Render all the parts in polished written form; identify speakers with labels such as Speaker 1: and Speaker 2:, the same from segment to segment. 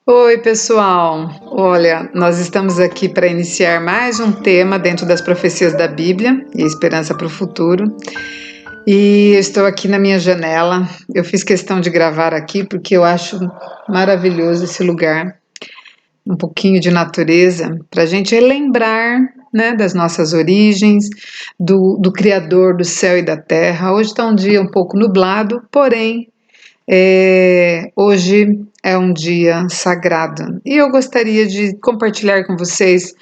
Speaker 1: Oi, pessoal! Olha, nós estamos aqui para iniciar mais um tema dentro das profecias da Bíblia e a esperança para o futuro. E eu estou aqui na minha janela. Eu fiz questão de gravar aqui porque eu acho maravilhoso esse lugar, um pouquinho de natureza, para a gente relembrar, né, das nossas origens, do Criador do céu e da terra. Hoje está um dia um pouco nublado, porém hoje é um dia sagrado e eu gostaria de compartilhar com vocês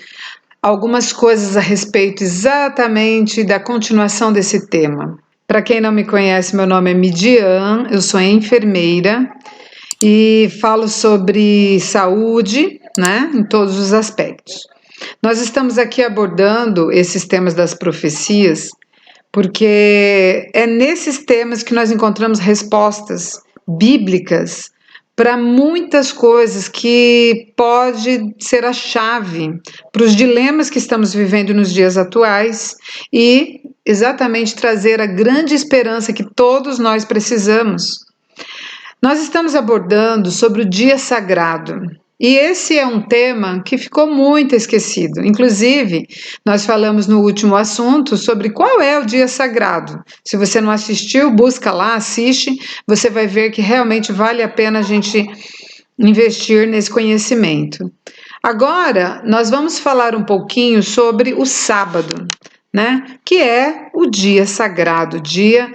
Speaker 1: algumas coisas a respeito exatamente da continuação desse tema. Para quem não me conhece, meu nome é Midian, eu sou enfermeira e falo sobre saúde, né, em todos os aspectos. Nós estamos aqui abordando esses temas das profecias porque é nesses temas que nós encontramos respostas bíblicas para muitas coisas que pode ser a chave para os dilemas que estamos vivendo nos dias atuais e exatamente trazer a grande esperança que todos nós precisamos. Nós estamos abordando sobre o dia sagrado. E esse é um tema que ficou muito esquecido. Inclusive, nós falamos no último assunto sobre qual é o dia sagrado. Se você não assistiu, busca lá, assiste, você vai ver que realmente vale a pena a gente investir nesse conhecimento. Agora, nós vamos falar um pouquinho sobre o sábado, né? Que é o dia sagrado, o dia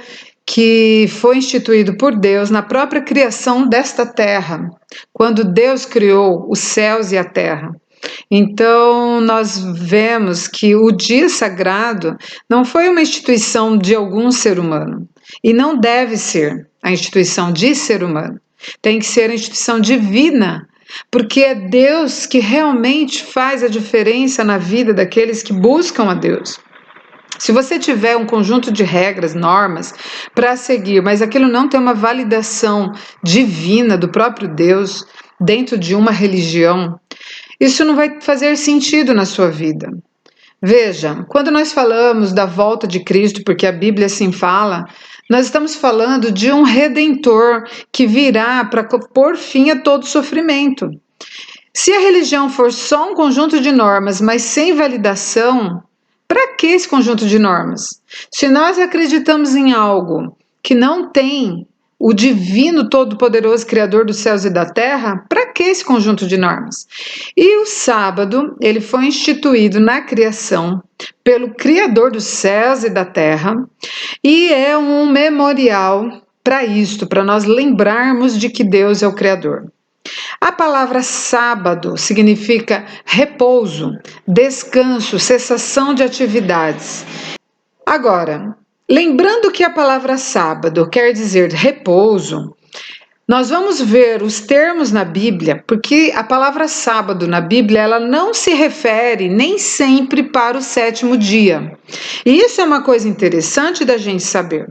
Speaker 1: que foi instituído por Deus na própria criação desta terra, quando Deus criou os céus e a terra. Então, nós vemos que o dia sagrado não foi uma instituição de algum ser humano, e não deve ser a instituição de ser humano, tem que ser a instituição divina, porque é Deus que realmente faz a diferença na vida daqueles que buscam a Deus. Se você tiver um conjunto de regras, normas para seguir, mas aquilo não tem uma validação divina do próprio Deus dentro de uma religião, isso não vai fazer sentido na sua vida. Veja, quando nós falamos da volta de Cristo, porque a Bíblia assim fala, nós estamos falando de um redentor que virá para pôr fim a todo sofrimento. Se a religião for só um conjunto de normas, mas sem validação, para que esse conjunto de normas? Se nós acreditamos em algo que não tem o divino todo-poderoso criador dos céus e da terra, para que esse conjunto de normas? E o sábado, ele foi instituído na criação pelo criador dos céus e da terra, e é um memorial para isto, para nós lembrarmos de que Deus é o criador. A palavra sábado significa repouso, descanso, cessação de atividades. Agora, lembrando que a palavra sábado quer dizer repouso, nós vamos ver os termos na Bíblia, porque a palavra sábado na Bíblia ela não se refere nem sempre para o sétimo dia. E isso é uma coisa interessante da gente saber.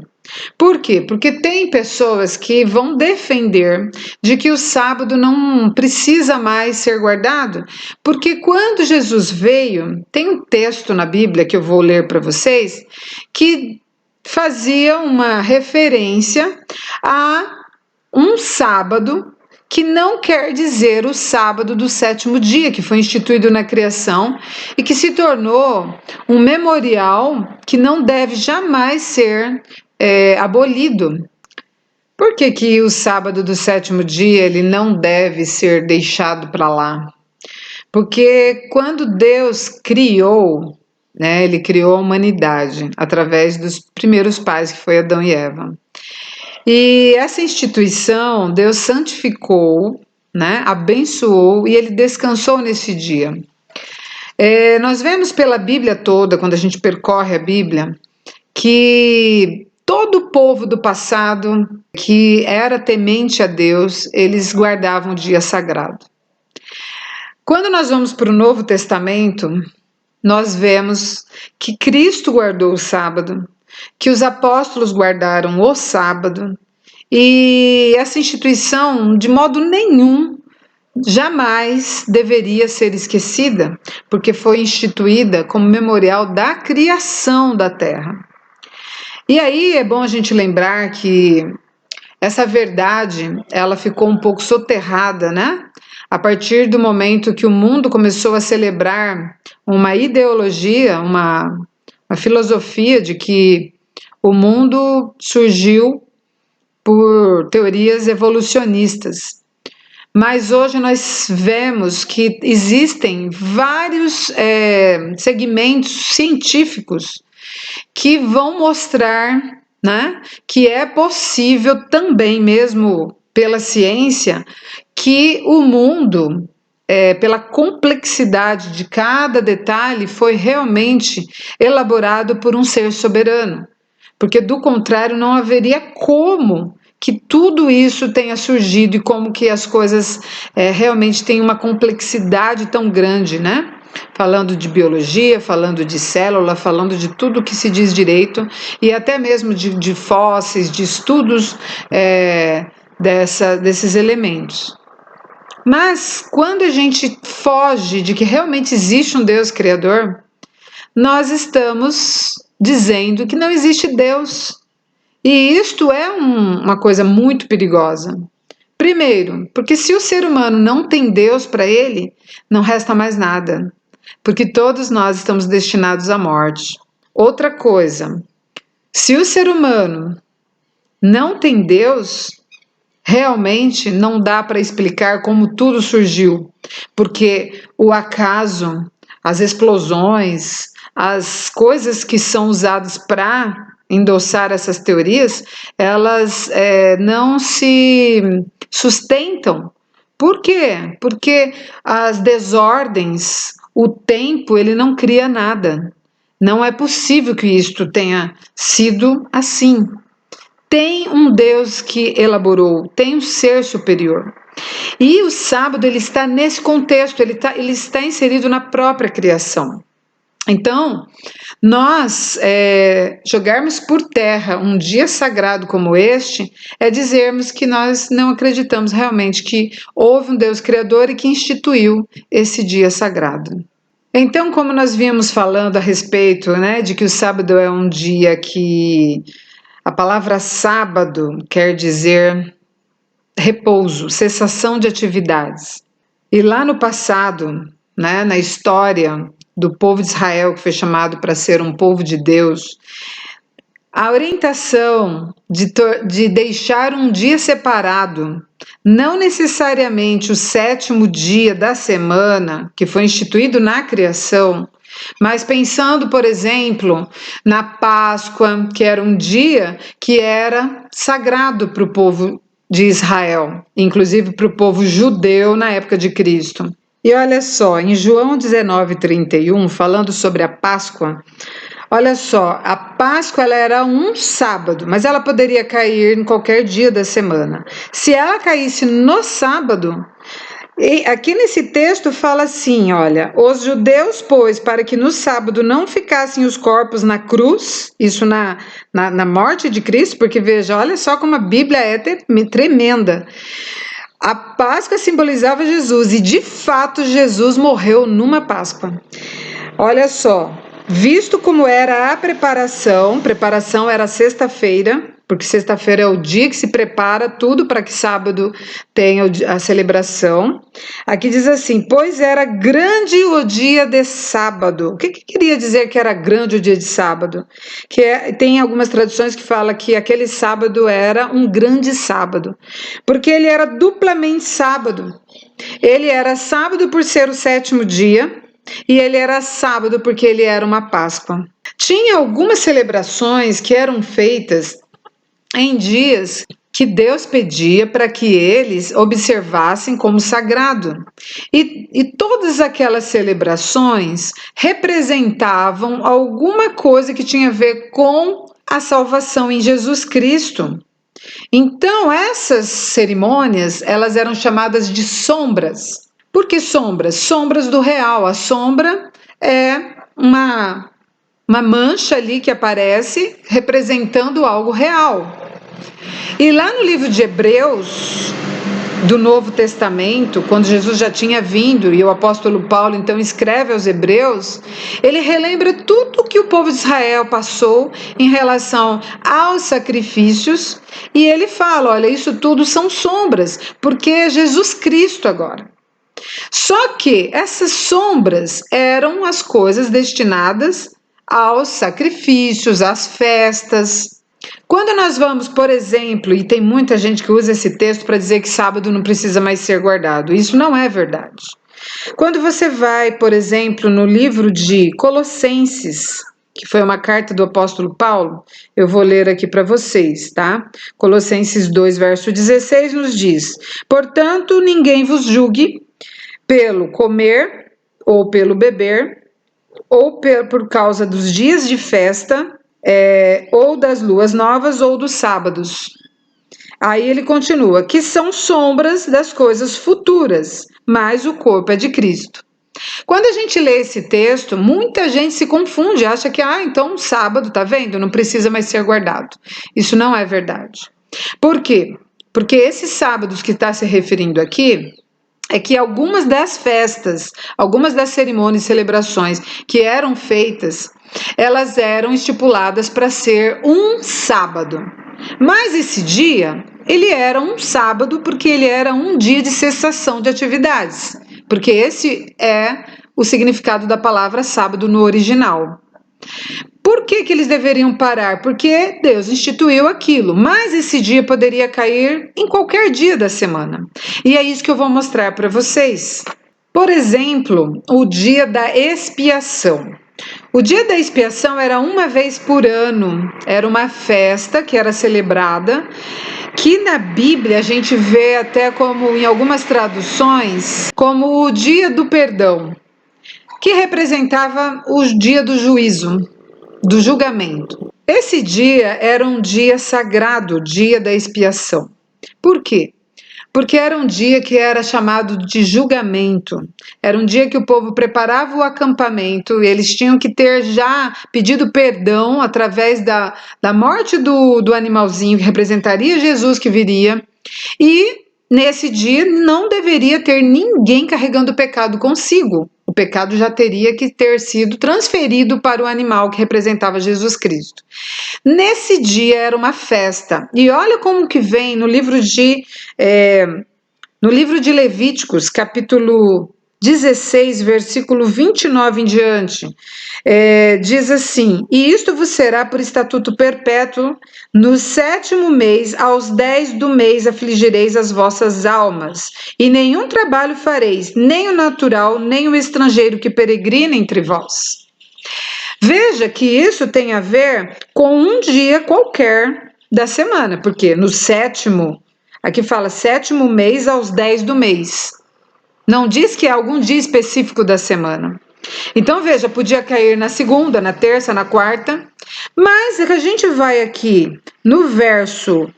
Speaker 1: Por quê? Porque tem pessoas que vão defender de que o sábado não precisa mais ser guardado, porque quando Jesus veio, tem um texto na Bíblia que eu vou ler para vocês, que fazia uma referência a um sábado que não quer dizer o sábado do sétimo dia, que foi instituído na criação e que se tornou um memorial que não deve jamais ser abolido. Por que o sábado do sétimo dia ele não deve ser deixado para lá? Porque quando Deus criou, né, ele criou a humanidade através dos primeiros pais, que foi Adão e Eva. E essa instituição, Deus santificou, né, abençoou e ele descansou nesse dia. Nós vemos pela Bíblia toda, quando a gente percorre a Bíblia, que todo o povo do passado que era temente a Deus, eles guardavam o dia sagrado. Quando nós vamos para o Novo Testamento, nós vemos que Cristo guardou o sábado, que os apóstolos guardaram o sábado, e essa instituição, de modo nenhum, jamais deveria ser esquecida, porque foi instituída como memorial da criação da terra. E aí é bom a gente lembrar que essa verdade, ela ficou um pouco soterrada, né? a partir do momento que o mundo começou a celebrar uma ideologia, uma filosofia de que o mundo surgiu por teorias evolucionistas. Mas hoje nós vemos que existem vários segmentos científicos que vão mostrar, né, que é possível também, mesmo pela ciência, que o mundo, pela complexidade de cada detalhe, foi realmente elaborado por um ser soberano. Porque, do contrário, não haveria como que tudo isso tenha surgido e como que as coisas realmente têm uma complexidade tão grande, né? Falando de biologia, falando de célula, falando de tudo que se diz direito e até mesmo de fósseis, de estudos desses elementos. Mas quando a gente foge de que realmente existe um Deus criador, nós estamos dizendo que não existe Deus. E isto é uma coisa muito perigosa. Primeiro, porque se o ser humano não tem Deus para ele, não resta mais nada. Porque todos nós estamos destinados à morte. Outra coisa, se o ser humano não tem Deus, realmente não dá para explicar como tudo surgiu. Porque o acaso, as explosões, as coisas que são usadas para endossar essas teorias, elas não se sustentam. Por quê? Porque as desordens, o tempo, ele não cria nada. Não é possível que isto tenha sido assim. Tem um Deus que elaborou, tem um ser superior. E o sábado ele está nesse contexto, ele está inserido na própria criação. Então, nós jogarmos por terra um dia sagrado como este é dizermos que nós não acreditamos realmente que houve um Deus criador e que instituiu esse dia sagrado. Então, como nós vínhamos falando a respeito, né, de que o sábado é um dia que a palavra sábado quer dizer repouso, cessação de atividades. E lá no passado, né, na história do povo de Israel, que foi chamado para ser um povo de Deus, a orientação de deixar um dia separado, não necessariamente o 7º dia da semana, que foi instituído na criação, mas pensando, por exemplo, na Páscoa, que era um dia que era sagrado para o povo de Israel, inclusive para o povo judeu na época de Cristo. E olha só, em João 19:31, falando sobre a Páscoa, olha só, a Páscoa ela era um sábado, mas ela poderia cair em qualquer dia da semana. Se ela caísse no sábado, e aqui nesse texto fala assim, olha, os judeus, pois, para que no sábado não ficassem os corpos na cruz, isso na morte de Cristo, porque veja, olha só como a Bíblia é tremenda. A Páscoa simbolizava Jesus e de fato Jesus morreu numa Páscoa. Olha só, visto como era a preparação era sexta-feira, porque sexta-feira é o dia que se prepara tudo para que sábado tenha a celebração. Aqui diz assim, pois era grande o dia de sábado. O que queria dizer que era grande o dia de sábado? Tem algumas traduções que falam que aquele sábado era um grande sábado, porque ele era duplamente sábado. Ele era sábado por ser o 7º dia, e ele era sábado porque ele era uma Páscoa. Tinha algumas celebrações que eram feitas em dias que Deus pedia para que eles observassem como sagrado. E todas aquelas celebrações representavam alguma coisa que tinha a ver com a salvação em Jesus Cristo. Então, essas cerimônias, elas eram chamadas de sombras. Por que sombras? Sombras do real. A sombra é uma mancha ali que aparece representando algo real. E lá no livro de Hebreus, do Novo Testamento, quando Jesus já tinha vindo e o apóstolo Paulo então escreve aos Hebreus, ele relembra tudo que o povo de Israel passou em relação aos sacrifícios e ele fala, olha, isso tudo são sombras, porque é Jesus Cristo agora. Só que essas sombras eram as coisas destinadas aos sacrifícios, às festas. Quando nós vamos, por exemplo, e tem muita gente que usa esse texto para dizer que sábado não precisa mais ser guardado, isso não é verdade. Quando você vai, por exemplo, no livro de Colossenses, que foi uma carta do apóstolo Paulo, eu vou ler aqui para vocês, tá? Colossenses 2, verso 16 nos diz: portanto, ninguém vos julgue pelo comer ou pelo beber, ou por causa dos dias de festa, ou das luas novas ou dos sábados. Aí ele continua, que são sombras das coisas futuras, mas o corpo é de Cristo. Quando a gente lê esse texto, muita gente se confunde, acha que, então sábado, tá vendo? Não precisa mais ser guardado. Isso não é verdade. Por quê? Porque esses sábados que está se referindo aqui, é que algumas das festas, algumas das cerimônias e celebrações que eram feitas, elas eram estipuladas para ser um sábado. Mas esse dia, ele era um sábado porque ele era um dia de cessação de atividades. Porque esse é o significado da palavra sábado no original. Por que eles deveriam parar? Porque Deus instituiu aquilo, mas esse dia poderia cair em qualquer dia da semana. E é isso que eu vou mostrar para vocês. Por exemplo, o dia da expiação. O dia da expiação era uma vez por ano, era uma festa que era celebrada, que na Bíblia a gente vê até como em algumas traduções, como o dia do perdão, que representava o dia do juízo, do julgamento. Esse dia era um dia sagrado, dia da expiação. Por quê? Porque era um dia que era chamado de julgamento. Era um dia que o povo preparava o acampamento, e eles tinham que ter já pedido perdão através da morte do animalzinho que representaria Jesus que viria. E nesse dia não deveria ter ninguém carregando o pecado consigo. O pecado já teria que ter sido transferido para o animal que representava Jesus Cristo. Nesse dia era uma festa. E olha como que vem no livro de Levíticos, capítulo 16, versículo 29 em diante, diz assim: e isto vos será por estatuto perpétuo, no 7º mês, aos 10 do mês afligireis as vossas almas, e nenhum trabalho fareis, nem o natural, nem o estrangeiro que peregrina entre vós. Veja que isso tem a ver com um dia qualquer da semana, porque no 7º, aqui fala 7º mês aos 10 do mês. Não diz que é algum dia específico da semana. Então, veja, podia cair na segunda, na terça, na quarta, mas a gente vai aqui no verso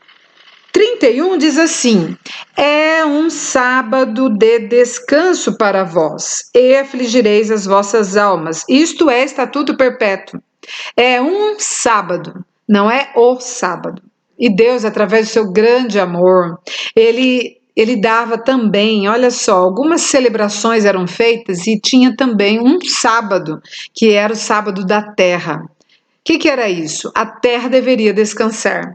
Speaker 1: 31, diz assim: é um sábado de descanso para vós, e afligireis as vossas almas. Isto é estatuto perpétuo. É um sábado, não é o sábado. E Deus, através do seu grande amor, ele dava também, olha só, algumas celebrações eram feitas e tinha também um sábado, que era o sábado da terra. O que era isso? A terra deveria descansar.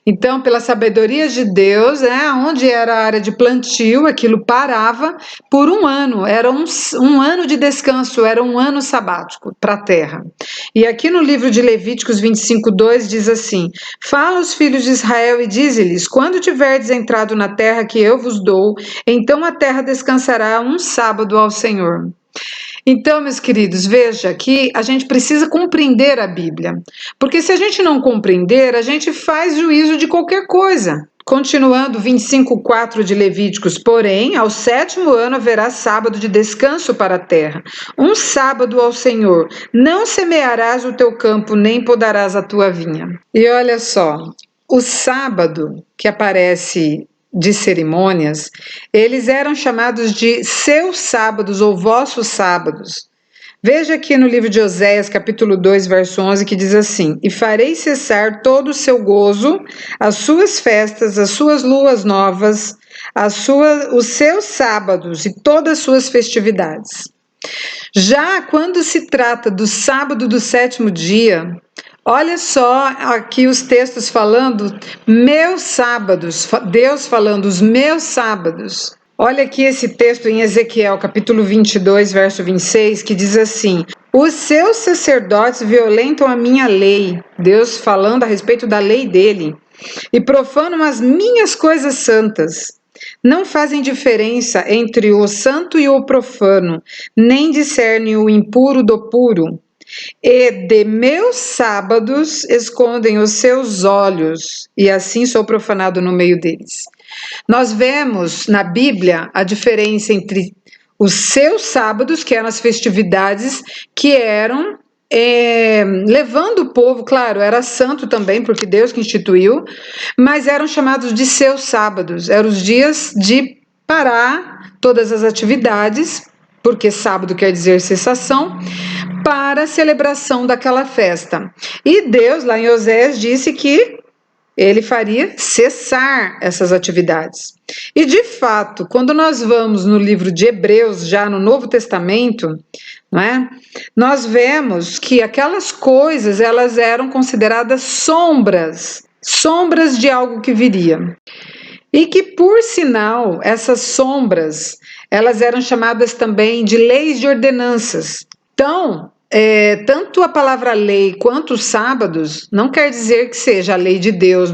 Speaker 1: Então, pela sabedoria de Deus, onde era a área de plantio, aquilo parava por um ano, era um ano de descanso, era um ano sabático para a terra. E aqui no livro de Levíticos 25:2 diz assim: fala aos filhos de Israel e dize-lhes: quando tiverdes entrado na terra que eu vos dou, então a terra descansará um sábado ao Senhor. Então, meus queridos, veja que a gente precisa compreender a Bíblia, porque se a gente não compreender, a gente faz juízo de qualquer coisa. Continuando, 25:4 de Levíticos, porém, ao 7º ano haverá sábado de descanso para a terra, um sábado ao Senhor. Não semearás o teu campo, nem podarás a tua vinha. E olha só, o sábado que aparece de cerimônias, eles eram chamados de seus sábados ou vossos sábados. Veja aqui no livro de Oséias, capítulo 2, verso 11, que diz assim: e farei cessar todo o seu gozo, as suas festas, as suas luas novas, os seus sábados e todas as suas festividades. Já quando se trata do sábado do 7º dia, olha só aqui os textos falando meus sábados, Deus falando os meus sábados. Olha aqui esse texto em Ezequiel, capítulo 22, verso 26, que diz assim: os seus sacerdotes violentam a minha lei, Deus falando a respeito da lei dele, e profanam as minhas coisas santas. Não fazem diferença entre o santo e o profano, nem discernem o impuro do puro. E de meus sábados escondem os seus olhos, e assim sou profanado no meio deles. Nós vemos na Bíblia a diferença entre os seus sábados, que eram as festividades que eram levando o povo, claro, era santo também, porque Deus que instituiu, mas eram chamados de seus sábados, eram os dias de parar todas as atividades, porque sábado quer dizer cessação, para a celebração daquela festa. E Deus, lá em Osés, disse que ele faria cessar essas atividades. E de fato, quando nós vamos no livro de Hebreus, já no Novo Testamento, não é? Nós vemos que aquelas coisas elas eram consideradas sombras de algo que viria. E que, por sinal, essas sombras, elas eram chamadas também de leis de ordenanças. Então, tanto a palavra lei quanto os sábados não quer dizer que seja a lei de Deus,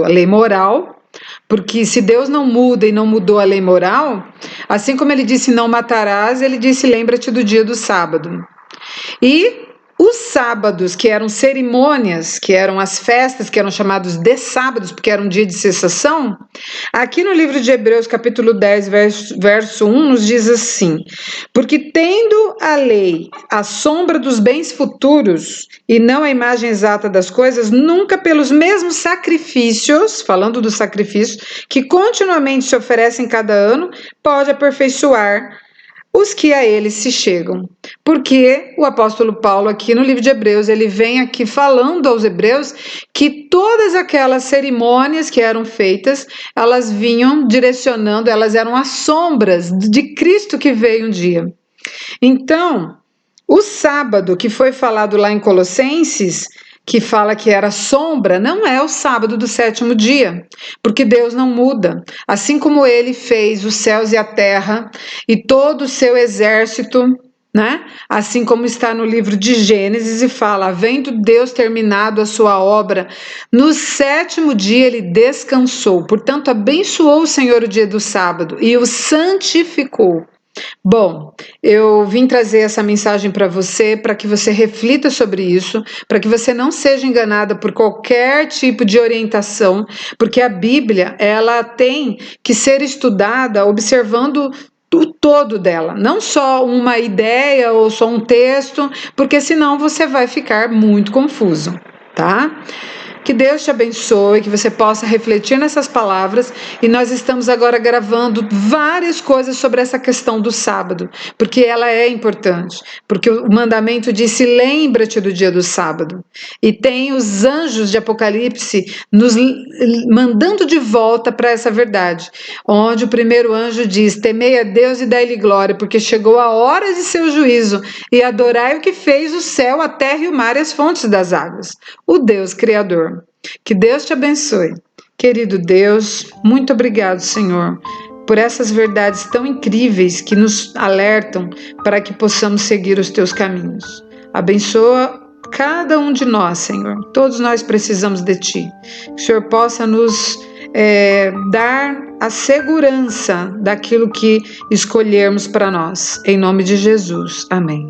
Speaker 1: a lei moral, porque se Deus não muda e não mudou a lei moral, assim como ele disse não matarás, ele disse lembra-te do dia do sábado. E os sábados, que eram cerimônias, que eram as festas, que eram chamados de sábados, porque era um dia de cessação, aqui no livro de Hebreus, capítulo 10, verso 1, nos diz assim: porque tendo a lei a sombra dos bens futuros, e não a imagem exata das coisas, nunca pelos mesmos sacrifícios, falando dos sacrifícios, que continuamente se oferecem cada ano, pode aperfeiçoar os que a eles se chegam. Porque o apóstolo Paulo aqui no livro de Hebreus, ele vem aqui falando aos hebreus que todas aquelas cerimônias que eram feitas, elas vinham direcionando, elas eram as sombras de Cristo que veio um dia. Então, o sábado que foi falado lá em Colossenses, que fala que era sombra, não é o sábado do sétimo dia, porque Deus não muda. Assim como ele fez os céus e a terra e todo o seu exército, né? Assim como está no livro de Gênesis e fala, havendo Deus terminado a sua obra, no sétimo dia ele descansou. Portanto, abençoou o Senhor o dia do sábado e o santificou. Bom, eu vim trazer essa mensagem para que você reflita sobre isso, para que você não seja enganada por qualquer tipo de orientação, porque a Bíblia, ela tem que ser estudada observando o todo dela, não só uma ideia ou só um texto, porque senão você vai ficar muito confuso, tá? Que Deus te abençoe, que você possa refletir nessas palavras, e nós estamos agora gravando várias coisas sobre essa questão do sábado, porque ela é importante, porque o mandamento disse lembra-te do dia do sábado, e tem os anjos de Apocalipse nos mandando de volta para essa verdade, onde o primeiro anjo diz, temei a Deus e dai-lhe glória, porque chegou a hora de seu juízo, e adorai o que fez o céu, a terra e o mar e as fontes das águas, o Deus Criador. Que Deus te abençoe. Querido Deus, muito obrigado, Senhor, por essas verdades tão incríveis que nos alertam para que possamos seguir os teus caminhos. Abençoa cada um de nós, Senhor. Todos nós precisamos de Ti. Que o Senhor possa nos dar a segurança daquilo que escolhermos para nós. Em nome de Jesus. Amém.